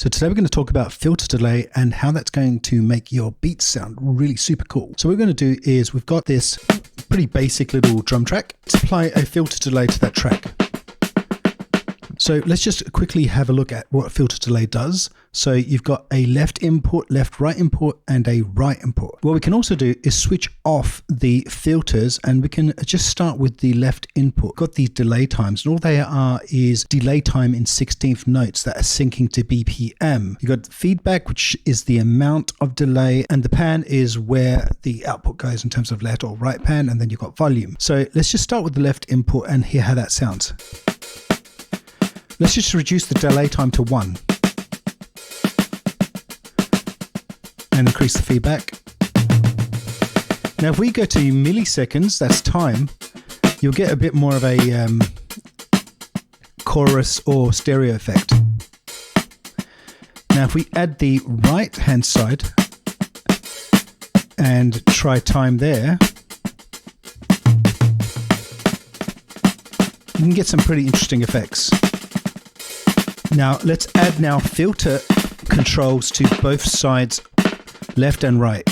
So today we're going to talk about filter delay and how that's going to make your beats sound really super cool. So what we're going to do is we've got this pretty basic little drum track. Let's apply a filter delay to that track. So let's just quickly have a look at what filter delay does. So you've got a left input, left right input, and a right input. What we can also do is switch off the filters, and we can just start with the left input. Got these delay times, and all they are is delay time in 16th notes that are syncing to BPM. You've got feedback, which is the amount of delay, and the pan is where the output goes in terms of left or right pan, and then you've got volume. So let's just start with the left input and hear how that sounds. Let's just reduce the delay time to 1 and increase the feedback. Now if we go to milliseconds, that's time, you'll get a bit more of a chorus or stereo effect. Now if we add the right hand side and try time there, you can get some pretty interesting effects. Now let's add filter controls to both sides, left and right.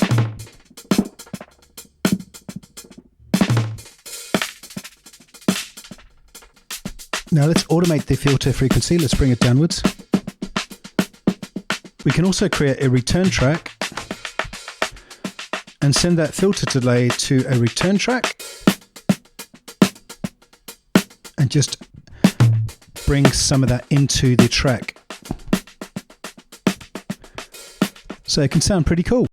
Now let's automate the filter frequency. Let's bring it downwards. We can also create a return track and send that filter delay to a return track and just bring some of that into the track. So it can sound pretty cool.